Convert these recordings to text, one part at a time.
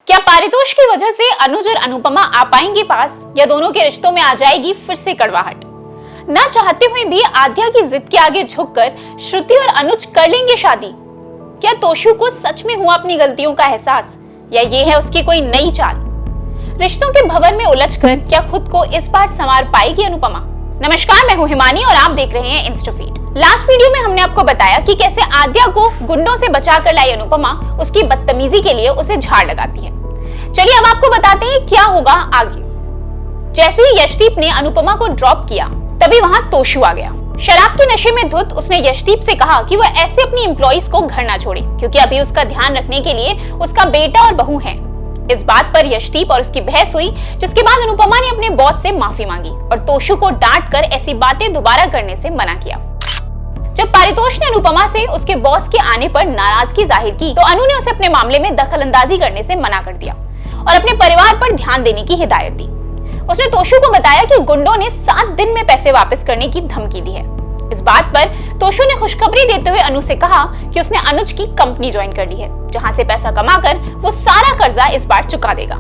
क्या पारितोष की वजह से अनुज और अनुपमा आ पाएंगे पास, या दोनों के रिश्तों में आ जाएगी फिर से कड़वाहट? ना चाहते हुए भी आद्या की जिद के आगे झुककर श्रुति और अनुज कर लेंगे शादी। क्या तोशु को सच में हुआ अपनी गलतियों का एहसास, या ये है उसकी कोई नई चाल? रिश्तों के भंवर में उलझकर क्या खुद को इस बार संवार पाएगी अनुपमा? नमस्कार, मैं हूं हिमानी और आप देख रहे हैं इंस्टाफीड। लास्ट वीडियो में हमने आपको बताया कि कैसे आद्या को गुंडों से बचाकर लाई अनुपमा उसकी बदतमीजी के लिए उसे झाड़ लगाती है। चलिए अब आपको बताते हैं क्या होगा आगे। जैसे ही यशदीप ने अनुपमा को ड्रॉप किया तभी वहां तोशु आ गया। शराब के नशे में धुत उसने यशदीप से कहा कि वह ऐसे अपनी एम्प्लॉइज को घर ना छोड़े, क्योंकि अभी उसका ध्यान रखने के लिए उसका बेटा और बहू है। इस बात पर यशदीप और उसकी बहस हुई, जिसके बाद अनुपमा ने अपने बॉस से माफी मांगी और तोशु को डांट कर ऐसी बातें दोबारा करने से मना किया। जब पारितोष ने अनुपमा से उसके बॉस के आने पर नाराजगी जाहिर की तो अनु ने उसे अपने मामले में दखलंदाजी करने से मना कर दिया और अपने परिवार पर ध्यान देने की हिदायत दी। उसने तोशु को बताया कि गुंडों ने 7 दिन में पैसे वापस करने की धमकी दी है। इस बात पर तोशु ने खुशखबरी देते हुए अनु से कहा कि उसने अनुज की कंपनी ज्वाइन कर ली है, जहां से पैसा कमाकर वो सारा कर्जा इस बार चुका देगा।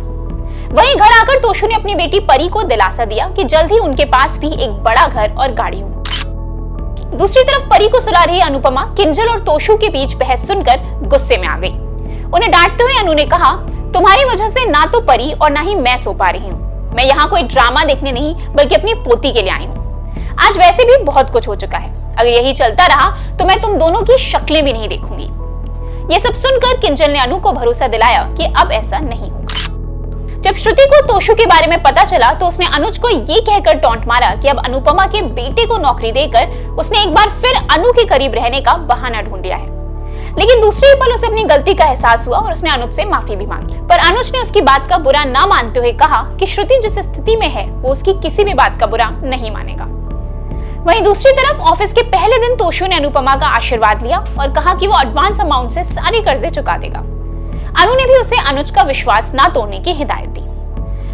वहीं घर आकर तोशु ने अपनी बेटी परी को दिलासा दिया कि जल्द ही उनके पास भी एक बड़ा घर और गाड़ी हो। दूसरी तरफ परी को सुला रही अनुपमा किंजल और तोशु के बीच बहस सुनकर गुस्से में आ गई। उन्हें डांटते हुए अनु ने कहा, तुम्हारी वजह से ना तो परी और ना ही मैं सो पा रही हूँ। मैं यहाँ कोई ड्रामा देखने नहीं बल्कि अपनी पोती के लिए आई हूँ। आज वैसे भी बहुत कुछ हो चुका है, अगर यही चलता रहा तो मैं तुम दोनों की शक्लें भी नहीं देखूंगी। ये सब सुनकर किंजल ने अनु को भरोसा दिलाया कि अब ऐसा नहीं होगा। जब श्रुति को तोशु के बारे में पता चला तो उसने अनुज को ये कहकर टॉन्ट मारा कि अब अनुपमा के बेटे को नौकरी देकर उसने एक बार फिर अनु के करीब रहने का बहाना ढूंढ लिया है। लेकिन दूसरे पल उसे अपनी गलती का एहसास हुआ और उसने अनुज से माफी भी मांगी, पर अनुज ने उसकी बात का बुरा ना मानते हुए कहा कि श्रुति जिस स्थिति में है वो उसकी किसी भी बात का बुरा नहीं मानेगा। वहीं दूसरी तरफ ऑफिस के पहले दिन तोशु ने अनुपमा का आशीर्वाद लिया और कहा कि वो एडवांस अमाउंट से सारे कर्जे चुका देगा। अनु ने भी उसे अनुज का विश्वास ना तोड़ने की हिदायत दी।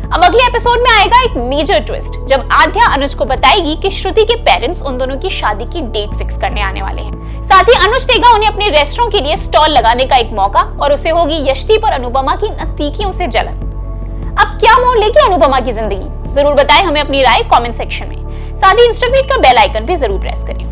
अब अगले एपिसोड में आएगा एक मेजर ट्विस्ट, जब आद्या अनुज को बताएगी कि श्रुति के पेरेंट्स उन दोनों की शादी की डेट फिक्स करने आने वाले हैं। साथ ही अनुज देगा उन्हें अपने रेस्टोरेंट के लिए स्टॉल लगाने का एक मौका और उसे होगी यशदीप और अनुपमा की नजदीकियों से जलन। अब क्या मोड़ लेगी अनुपमा की जिंदगी? जरूर बताएं हमें अपनी राय कमेंट सेक्शन में। साथ ही इंस्टाफीड का बेल आइकन भी जरूर प्रेस करें।